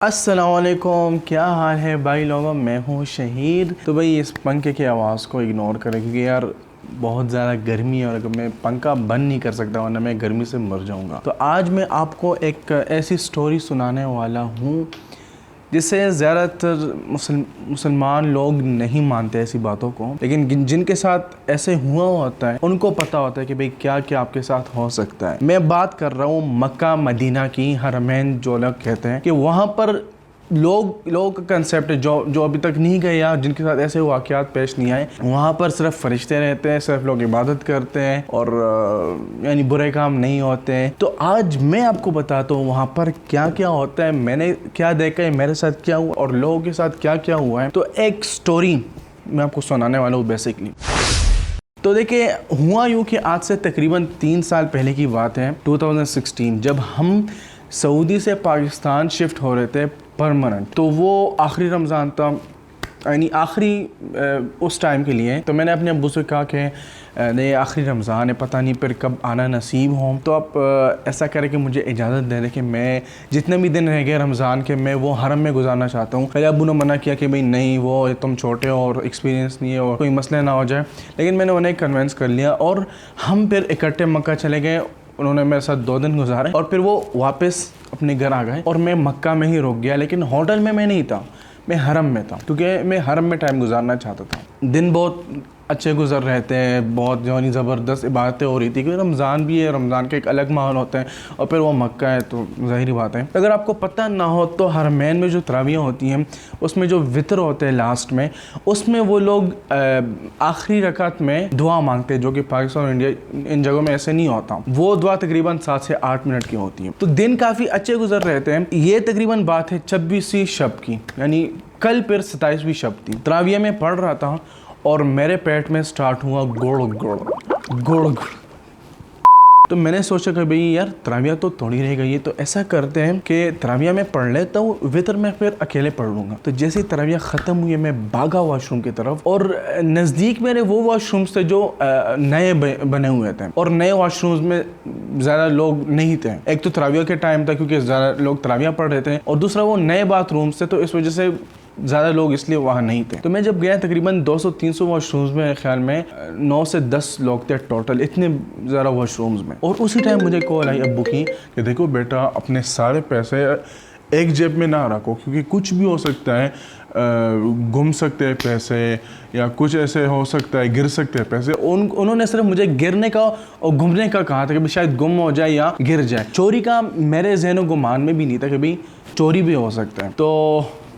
अस्सलामुअलैकुम, क्या हाल है भाई लोगों। मैं हूँ शहीद। तो भाई इस पंखे की आवाज़ को इग्नोर करें क्योंकि यार बहुत ज़्यादा गर्मी है और अगर मैं पंखा बंद नहीं कर सकता वरना मैं गर्मी से मर जाऊँगा। तो आज मैं आपको एक ऐसी स्टोरी सुनाने वाला हूँ जिससे ज़्यादातर मुसलमान लोग नहीं मानते ऐसी बातों को, लेकिन जिनके साथ ऐसे हुआ होता है उनको पता होता है कि भाई क्या क्या आपके साथ हो सकता है। मैं बात कर रहा हूँ मक्का मदीना की, हरमैन जो लोग कहते हैं कि वहाँ पर लोग का कंसेप्ट है जो अभी तक नहीं गए या जिनके साथ ऐसे वाक़यात पेश नहीं आए, वहाँ पर सिर्फ फरिश्ते रहते हैं, सिर्फ लोग इबादत करते हैं और यानी बुरे काम नहीं होते हैं। तो आज मैं आपको बताता हूँ वहाँ पर क्या क्या होता है, मैंने क्या देखा है, मेरे साथ क्या हुआ और लोगों के साथ क्या क्या हुआ है। तो एक स्टोरी मैं आपको सुनाने वाला हूँ बेसिकली। तो देखिए हुआ यूँ कि आज से तकरीबन 3 साल पहले की बात है, 2016, जब हम सऊदी से पाकिस्तान शिफ्ट हो रहे थे परमानेंट। तो वो आखिरी रमज़ान था, यानी आखिरी उस टाइम के लिए। तो मैंने अपने अब्बू से कहा कि नहीं आखिरी रमज़ान है, पता नहीं फिर कब आना नसीब हो, तो आप ऐसा करें कि मुझे इजाज़त दे दें कि मैं जितने भी दिन रह गए रमज़ान के मैं वो हरम में गुजारना चाहता हूँ। पहले अब्बू ने मना किया कि भाई नहीं, वो तुम छोटे हो और एक्सपीरियंस नहीं है और कोई मसला ना हो जाए, लेकिन मैंने उन्हें कन्विंस कर लिया और हम फिर इकट्ठे मक्का चले गए। उन्होंने मेरे साथ 2 दिन गुजारे और फिर वो वापस अपने घर आ गए और मैं मक्का में ही रुक गया। लेकिन होटल में मैं नहीं था, मैं हरम में था क्योंकि मैं हरम में टाइम गुजारना चाहता था। दिन बहुत अच्छे गुजर रहे थे, बहुत जो है ज़बरदस्त इबादतें हो रही थी क्योंकि रमज़ान भी है, रमज़ान का एक अलग माहौल होता है और फिर वो मक्का है तो ज़ाहिरी बात है। अगर आपको पता ना हो तो हरमैन में जो तरावियाँ होती हैं उसमें जो वितर होते हैं लास्ट में, उसमें वो लोग आखिरी रकात में दुआ मांगते हैं, जो कि पाकिस्तान और इंडिया इन जगहों में ऐसे नहीं होता। वो दुआ तकरीबन 7 से 8 मिनट की होती है। तो दिन काफ़ी अच्छे गुजर रहे थे। ये तकरीबन बात है 26वीं शब की, यानी कल फिर 27वीं शब थी। तराविया में पढ़ रहा था और मेरे पेट में स्टार्ट हुआ गुड़ गुड़ गुड़ गुड़। तो मैंने सोचा कि भाई यार तराविया तो थोड़ी रह गई है, तो ऐसा करते हैं कि तराविया में पढ़ लेता हूँ, वितर में फिर अकेले पढ़ लूँगा। तो जैसे तराविया ख़त्म हुई है मैं भागा वॉशरूम की तरफ और नज़दीक मेरे वो वॉशरूम्स थे जो नए बने हुए थे और नए वॉशरूम्स में ज़्यादा लोग नहीं थे। एक तो तराविया के टाइम था क्योंकि ज़्यादा लोग तराविया पढ़ रहे थे और दूसरा वो नए बाथरूम्स थे तो इस वजह से ज़्यादा लोग इसलिए वहाँ नहीं थे। तो मैं जब गया तकरीबन 200-300 वॉशरूम्स में, ख्याल में 9 से 10 लोग थे टोटल, इतने ज़्यादा वॉशरूम्स में। और उसी टाइम मुझे कॉल आई अब्बू की कि देखो बेटा अपने सारे पैसे एक जेब में ना रखो क्योंकि कुछ भी हो सकता है, गुम सकते हैं पैसे या कुछ ऐसे हो सकता है, गिर सकते हैं पैसे। उन्होंने सिर्फ मुझे गिरने का और घूमने का कहा था कि शायद गुम हो जाए या गिर जाए। चोरी का मेरे ज़हन गुमान में भी नहीं था कि भाई चोरी भी हो सकता है। तो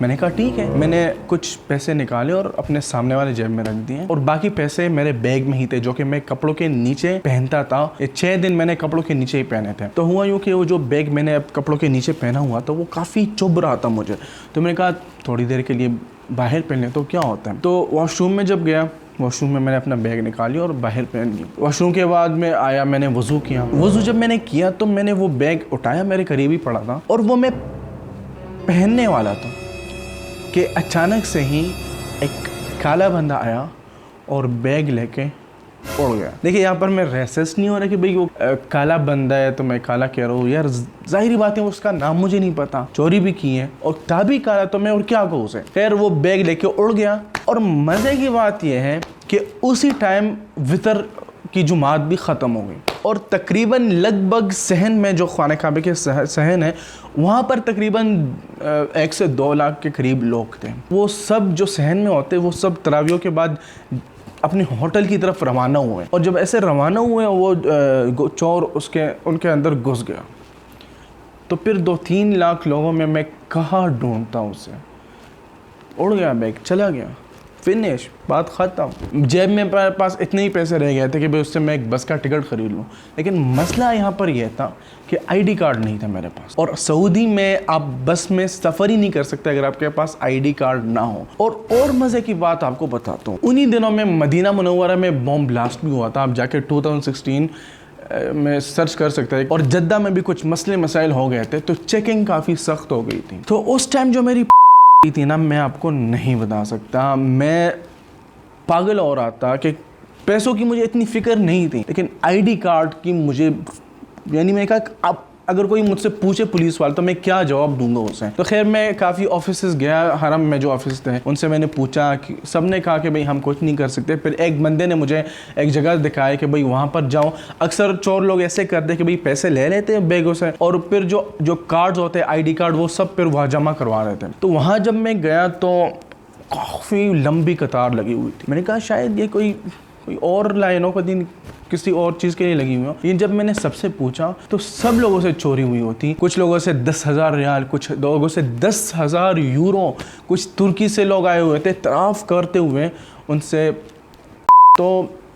मैंने कहा ठीक है। मैंने कुछ पैसे निकाले और अपने सामने वाले जेब में रख दिए और बाकी पैसे मेरे बैग में ही थे जो कि मैं कपड़ों के नीचे पहनता था। ये 6 दिन मैंने कपड़ों के नीचे ही पहने थे। तो हुआ यूँ कि वो जो बैग मैंने कपड़ों के नीचे पहना हुआ तो वो काफ़ी चुभ रहा था मुझे। तो मैंने कहा थोड़ी देर के लिए बाहर पहन ले तो क्या होता है। तो वॉशरूम में जब गया, वॉशरूम में मैंने अपना बैग निकाली और बाहर पहन लिया। वॉशरूम के बाद में आया, मैंने वज़ू किया। वज़ू जब मैंने किया तो मैंने वो बैग उठाया, मेरे करीब ही पड़ा था और वो मैं पहनने वाला था कि अचानक से ही एक काला बंदा आया और बैग लेके उड़ गया। देखिए यहाँ पर मैं रेसिस्ट नहीं हो रहा कि भाई वो काला बंदा है तो मैं काला कह रहा हूँ, यार जाहिर बात है उसका नाम मुझे नहीं पता, चोरी भी की है और था भी काला, तो मैं और क्या कहूँ उसे। खैर वो बैग लेके उड़ गया और मज़े की बात यह है कि उसी टाइम वितर की जुमात भी ख़त्म हो गई और तकरीबन लगभग सहन में जो खाने काबे के सहन है वहाँ पर तकरीबन 1 से 2 लाख के करीब लोग थे। वो सब जो सहन में होते वो सब तरावियों के बाद अपने होटल की तरफ रवाना हुए और जब ऐसे रवाना हुए वो चोर उनके अंदर घुस गया। तो फिर 2-3 लाख लोगों में मैं कहाँ ढूंढता उसे। उड़ गया बैग, चला गया, फिनिश, बात ख़त्म। जेब में पास इतने ही पैसे रह गए थे कि भाई उससे मैं एक बस का टिकट ख़रीद लूँ। लेकिन मसला यहाँ पर यह था कि आईडी कार्ड नहीं था मेरे पास और सऊदी में आप बस में सफ़र ही नहीं कर सकते अगर आपके पास आईडी कार्ड ना हो। और मज़े की बात आपको बताता हूँ, उन्हीं दिनों में मदीना मुनव्वरा में बॉम्ब ब्लास्ट भी हुआ था। आप जाके 2016 में सर्च कर सकते हैं और जद्दा में भी कुछ मसले मसाइल हो गए थे तो चेकिंग काफ़ी सख्त हो गई थी। तो उस टाइम जो मेरी थी ना, मैं आपको नहीं बता सकता। मैं पागल हो रहा था कि पैसों की मुझे इतनी फ़िक्र नहीं थी लेकिन आईडी कार्ड की मुझे, यानी मैंने कहा अब अगर कोई मुझसे पूछे पुलिस वाला तो मैं क्या जवाब दूंगा उसे। तो खैर मैं काफ़ी ऑफिसेज गया, हरम में जो ऑफिस थे उनसे मैंने पूछा कि सब ने कहा कि भाई हम कुछ नहीं कर सकते। फिर एक बंदे ने मुझे एक जगह दिखाया कि भाई वहाँ पर जाओ। अक्सर चोर लोग ऐसे करते कि भाई पैसे ले लेते हैं बैगों से और फिर जो कार्ड्स होते हैं ID कार्ड वो सब फिर वहाँ जमा करवा रहे थे। तो वहाँ जब मैं गया तो काफ़ी लंबी कतार लगी हुई थी। मैंने कहा शायद ये कोई और लाइनों का दिन किसी और चीज़ के लिए लगी हुई हो। ये जब मैंने सबसे पूछा तो सब लोगों से चोरी हुई होती। कुछ लोगों से 10,000 रियाल, कुछ लोगों से 10,000 यूरो, कुछ तुर्की से लोग आए हुए थे तराफ करते हुए उनसे। तो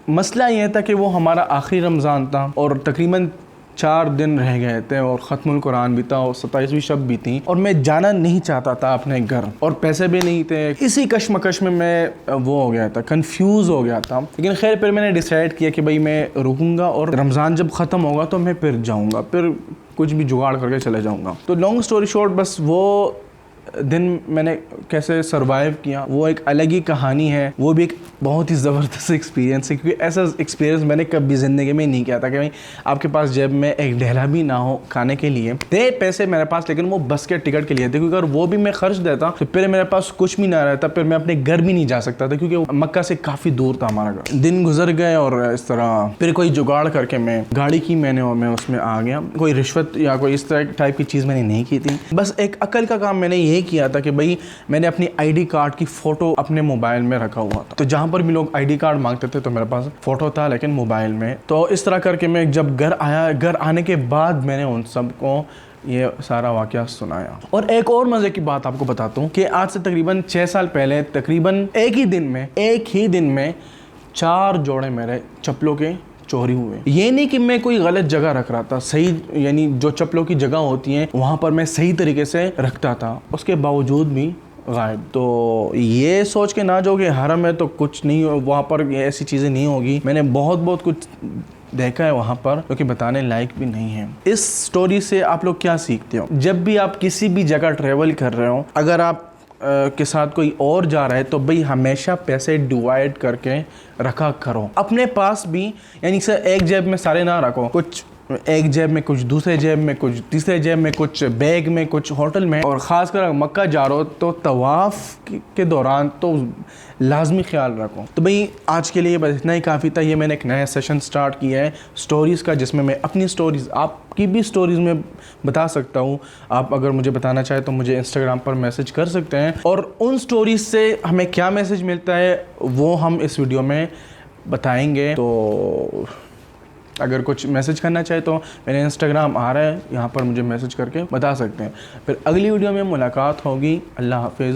मसला ये था कि वो हमारा आखिरी रमज़ान था और तकरीबन 4 दिन रह गए थे और ख़त्मुल कुरान भी था और 27वीं शब भी थी और मैं जाना नहीं चाहता था अपने घर और पैसे भी नहीं थे। इसी कश्मकश में मैं वो हो गया था, कंफ्यूज हो गया था। लेकिन खैर फिर मैंने डिसाइड किया कि भाई मैं रुकूंगा और रमज़ान जब ख़त्म होगा तो मैं फिर जाऊँगा, फिर कुछ भी जुगाड़ करके चले जाऊँगा। तो लॉन्ग स्टोरी शॉर्ट, बस वो दिन मैंने कैसे सरवाइव किया वो एक अलग ही कहानी है। वो भी एक बहुत ही ज़बरदस्त एक्सपीरियंस है क्योंकि ऐसा एक्सपीरियंस मैंने कभी ज़िंदगी में नहीं किया था कि भाई आपके पास जेब में एक ढेला भी ना हो खाने के लिए। थे पैसे मेरे पास लेकिन वो बस के टिकट के लिए थे, क्योंकि अगर वो भी मैं खर्च देता तो फिर मेरे पास कुछ भी ना रहता, फिर मैं अपने घर भी नहीं जा सकता था क्योंकि मक्का से काफ़ी दूर था हमारा घर। दिन गुजर गए और इस तरह फिर कोई जुगाड़ करके मैं गाड़ी की मैंने और मैं उसमें आ गया। कोई रिश्वत या कोई इस तरह टाइप की चीज़ मैंने नहीं की थी। बस एक अकल का काम मैंने ये किया था कि भाई मैंने अपनी ID कार्ड की फ़ोटो अपने मोबाइल में रखा हुआ था। तो जहाँ पर भी लोग ID कार्ड मांगते थे तो मेरे पास फ़ोटो था लेकिन मोबाइल में। तो इस तरह करके मैं जब घर आया, घर आने के बाद मैंने उन सबको ये सारा वाक़या सुनाया। और एक और मज़े की बात आपको बताता हूँ कि आज से तकरीबन 6 साल पहले तकरीबन एक ही दिन में 4 जोड़े मेरे चप्पलों के चोरी हुए। ये नहीं कि मैं कोई गलत जगह रख रहा था, सही यानी जो चप्पलों की जगह होती हैं वहाँ पर मैं सही तरीके से रखता था, उसके बावजूद भी गायब। तो ये सोच के ना जो कि हरम है तो कुछ नहीं हो, वहाँ पर ऐसी चीज़ें नहीं होगी। मैंने बहुत कुछ देखा है वहाँ पर जो कि बताने लायक भी नहीं है। इस स्टोरी से आप लोग क्या सीखते हो? जब भी आप किसी भी जगह ट्रेवल कर रहे हो, अगर आप के साथ कोई और जा रहा है तो भाई हमेशा पैसे डिवाइड करके रखा करो अपने पास भी। यानी सर एक जेब में सारे ना रखो, कुछ एक जेब में, कुछ दूसरे जेब में, कुछ तीसरे जेब में, कुछ बैग में, कुछ होटल में। और ख़ासकर अगर मक्का जा रहे हो तो तवाफ़ के दौरान तो लाजमी ख्याल रखो। तो भाई आज के लिए बस इतना ही काफ़ी था। ये मैंने एक नया सेशन स्टार्ट किया है स्टोरीज़ का, जिसमें मैं अपनी स्टोरीज़ आपकी भी स्टोरीज़ में बता सकता हूँ। आप अगर मुझे बताना चाहें तो मुझे इंस्टाग्राम पर मैसेज कर सकते हैं और उन स्टोरीज़ से हमें क्या मैसेज मिलता है वो हम इस वीडियो में बताएँगे। तो अगर कुछ मैसेज करना चाहे तो मेरे इंस्टाग्राम आ रहा है, यहाँ पर मुझे मैसेज करके बता सकते हैं। फिर अगली वीडियो में मुलाकात होगी। अल्लाह हाफ़िज़।